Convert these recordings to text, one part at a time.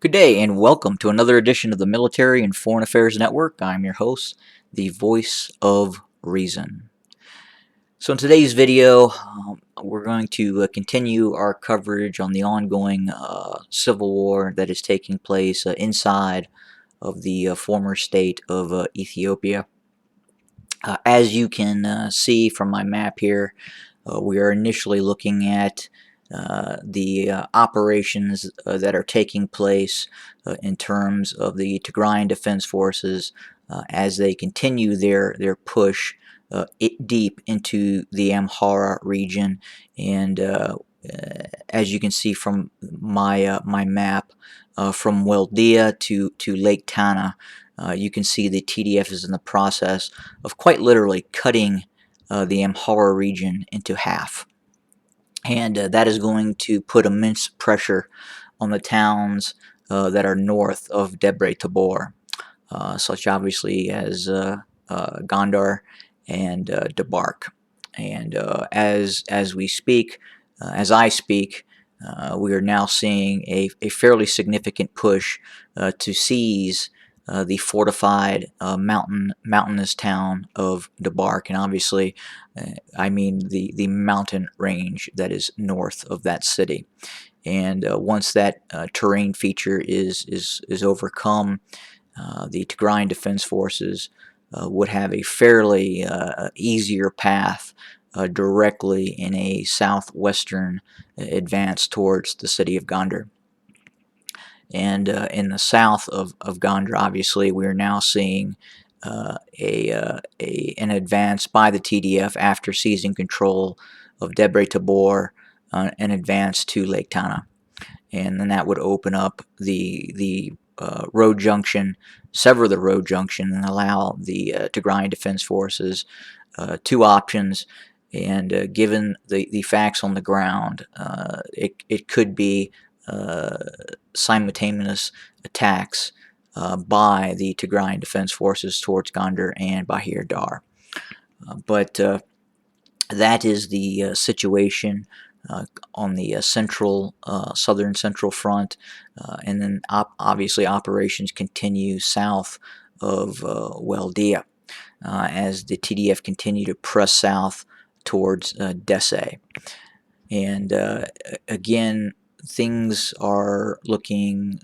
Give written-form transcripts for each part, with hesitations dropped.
Good day and welcome to another edition of the Military and Foreign Affairs Network. I'm your host, the voice of reason. So in today's video, we're going to continue our coverage on the ongoing civil war that is taking place inside of the former state of Ethiopia. As you can see from my map here, we are initially looking at the operations that are taking place in terms of the Tigrayan Defense Forces as they continue their push deep into the Amhara region. And as you can see from my map, from Weldia to Lake Tana, you can see the TDF is in the process of quite literally cutting the Amhara region into half. And that is going to put immense pressure on the towns that are north of Debre Tabor, such obviously as Gondar and Debark. And as we speak, as I speak, we are now seeing a fairly significant push to seize the fortified mountainous town of Debark, and obviously, I mean the mountain range that is north of that city. And once that terrain feature is overcome, the Tigrayan Defense Forces would have a fairly easier path directly in a southwestern advance towards the city of Gondar. And in the south of Gondar, obviously, we are now seeing an advance by the TDF after seizing control of Debre Tabor, an advance to Lake Tana. And then that would open up the road junction, sever the road junction, and allow the Tigrayan Defense Forces two options. And given the facts on the ground, it could be simultaneous attacks by the Tigrayan Defense Forces towards Gondar and Bahir Dar. But that is the situation on the southern central front, and then obviously operations continue south of Weldia as the TDF continue to press south towards Dese. And again, things are looking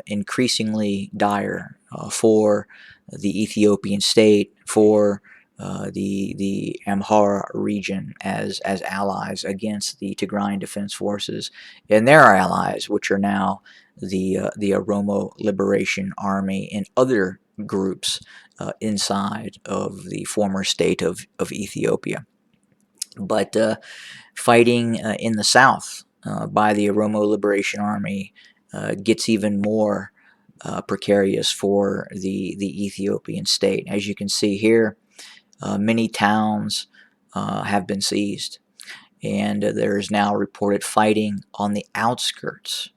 increasingly dire for the Ethiopian state, for the Amhara region as allies against the Tigrayan Defense Forces and their allies, which are now the Oromo Liberation Army and other groups inside of the former state of Ethiopia. But fighting in the south by the Oromo Liberation Army gets even more precarious for the Ethiopian state. As you can see here, many towns have been seized, and there is now reported fighting on the outskirts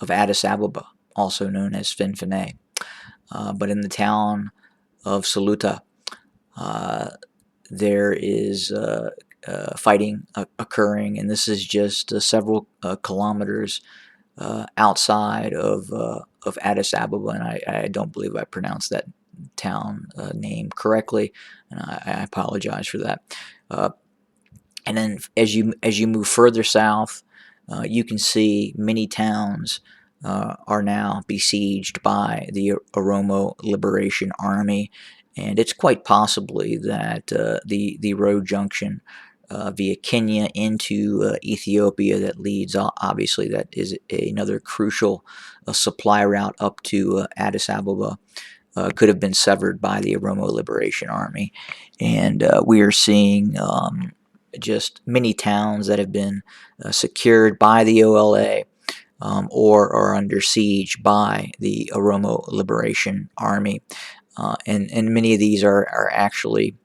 of Addis Ababa, also known as Finfinne. But in the town of Saluta, there is fighting occurring, and this is just several kilometers outside of Addis Ababa, and I don't believe I pronounced that town name correctly, and I apologize for that. And then as you move further south, you can see many towns are now besieged by the Oromo Liberation Army, and it's quite possibly that the road junction via Kenya into Ethiopia that leads, obviously, that is another crucial supply route up to Addis Ababa, could have been severed by the Oromo Liberation Army. And we are seeing just many towns that have been secured by the OLA or are under siege by the Oromo Liberation Army. And many of these are actually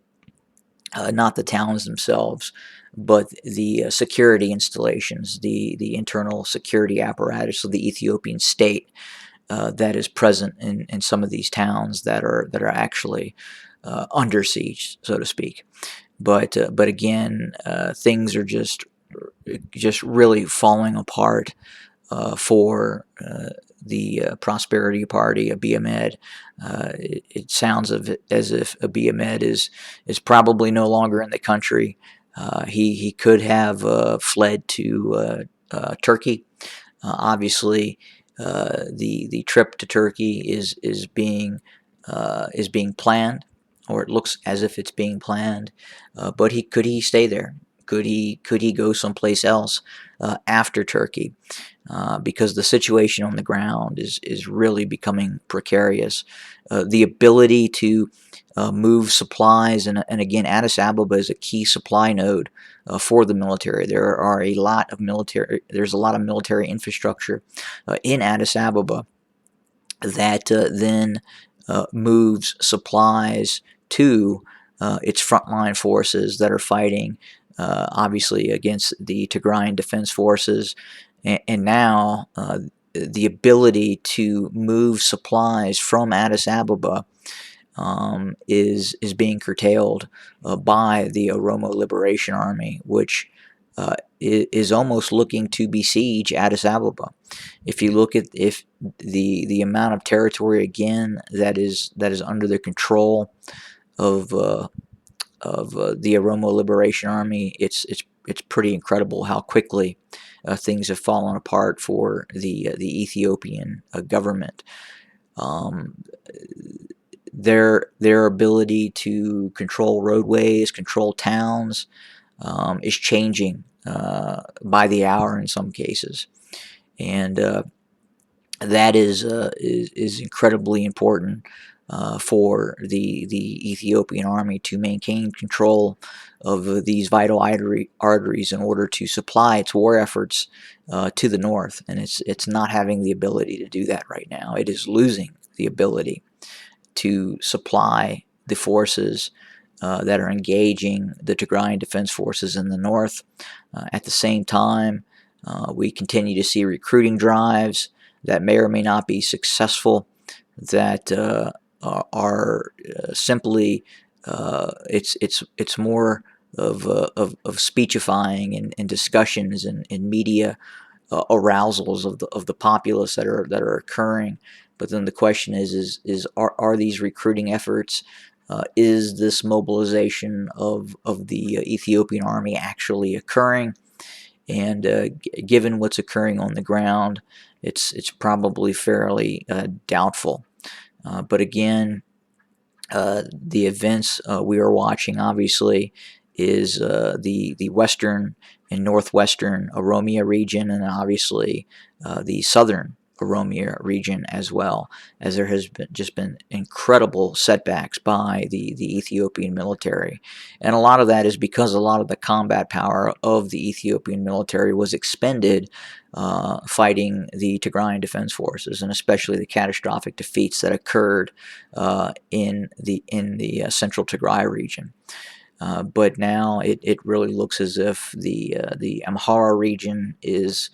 not the towns themselves, but the security installations, the internal security apparatus of the Ethiopian state that is present in some of these towns that are actually under siege, so to speak. But again, things are just really falling apart for the Prosperity Party, Abiy Ahmed. It sounds as if Abiy Ahmed is probably no longer in the country. He could have fled to Turkey. Obviously, the trip to Turkey is being planned, or it looks as if it's being planned. But could he stay there? Could he go someplace else after Turkey? Because the situation on the ground is really becoming precarious. The ability to move supplies, and again, Addis Ababa is a key supply node for the military. There's a lot of military infrastructure in Addis Ababa that then moves supplies to its frontline forces that are fighting, obviously, against the Tigrayan Defense Forces, and now the ability to move supplies from Addis Ababa is being curtailed by the Oromo Liberation Army, which is almost looking to besiege Addis Ababa. If you look at the amount of territory again that is under the control of the Oromo Liberation Army, it's pretty incredible how quickly things have fallen apart for the Ethiopian government. Their ability to control roadways, control towns, is changing by the hour in some cases, and that is incredibly important for the Ethiopian army to maintain control of these vital arteries in order to supply its war efforts to the north, and it's not having the ability to do that right now. It is losing the ability to supply the forces that are engaging the Tigrayan Defense Forces in the north. At the same time, we continue to see recruiting drives that may or may not be successful, that are simply it's more of speechifying and discussions and media arousals of the populace that are occurring. But then the question is are these recruiting efforts, is this mobilization of the Ethiopian army actually occurring? And given what's occurring on the ground, it's probably fairly doubtful. But again, the events we are watching, obviously, is the western and northwestern Oromia region, and obviously the southern Oromia region as well, as there has been incredible setbacks by the Ethiopian military. And a lot of that is because a lot of the combat power of the Ethiopian military was expended fighting the Tigrayan Defense Forces, and especially the catastrophic defeats that occurred in the central Tigray region. But now it really looks as if the Amhara region is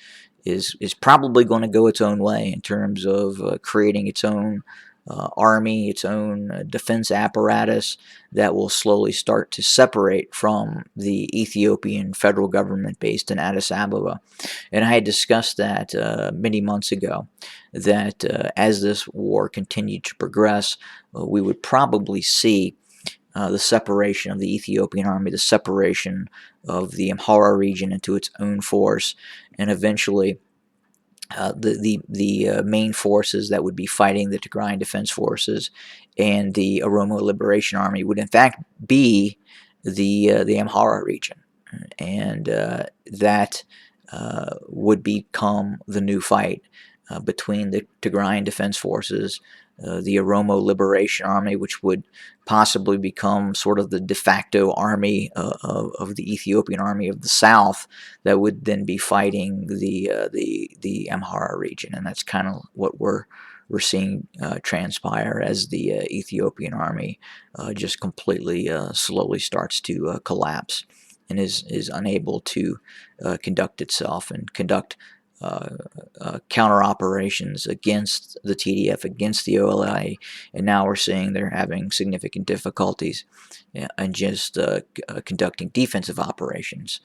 probably going to go its own way in terms of creating its own army, its own defense apparatus that will slowly start to separate from the Ethiopian federal government based in Addis Ababa. And I had discussed that many months ago, that as this war continued to progress, we would probably see the separation of the Ethiopian army, the separation of the Amhara region into its own force, and eventually the main forces that would be fighting the Tigrayan Defense Forces and the Oromo Liberation Army would in fact be the Amhara region, and that would become the new fight between the Tigrayan Defense Forces, the Oromo Liberation Army, which would possibly become sort of the de facto army of the Ethiopian Army of the South, that would then be fighting the Amhara region, and that's kind of what we're seeing transpire as the Ethiopian Army just completely slowly starts to collapse and is unable to conduct itself and conduct counter operations against the TDF, against the OLA, and now we're seeing they're having significant difficulties in just conducting defensive operations,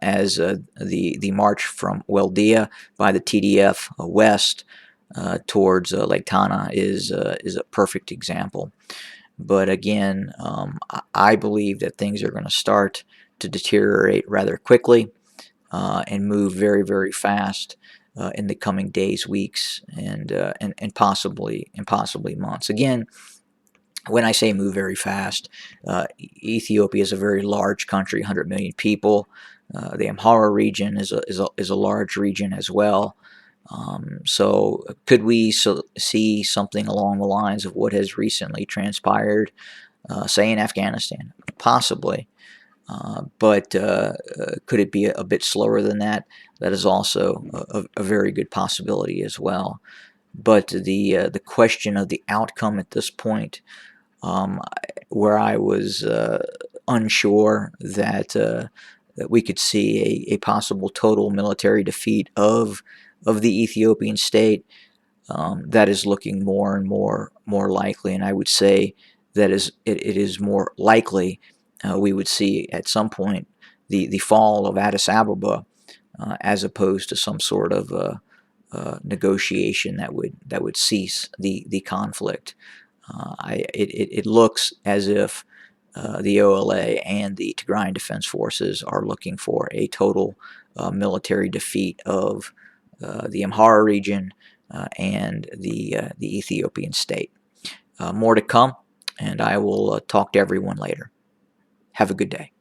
as the march from Weldia by the TDF west towards Lake Tana is a perfect example. But again, I believe that things are going to start to deteriorate rather quickly and move very, very fast in the coming days, weeks, and possibly months. Again, when I say move very fast, Ethiopia is a very large country, 100 million people. The Amhara region is a large region as well. So could we see something along the lines of what has recently transpired, say in Afghanistan? Possibly. But could it be a bit slower than that? That is also a very good possibility as well. But the question of the outcome at this point, um, where I was unsure that we could see a possible total military defeat of the Ethiopian state, that is looking more and more likely, and I would say that it is more likely we would see at some point the fall of Addis Ababa as opposed to some sort of negotiation that would cease the conflict. It looks as if the OLA and the Tigrayan Defense Forces are looking for a total military defeat of the Amhara region and the Ethiopian state. More to come, and I will talk to everyone later. Have a good day.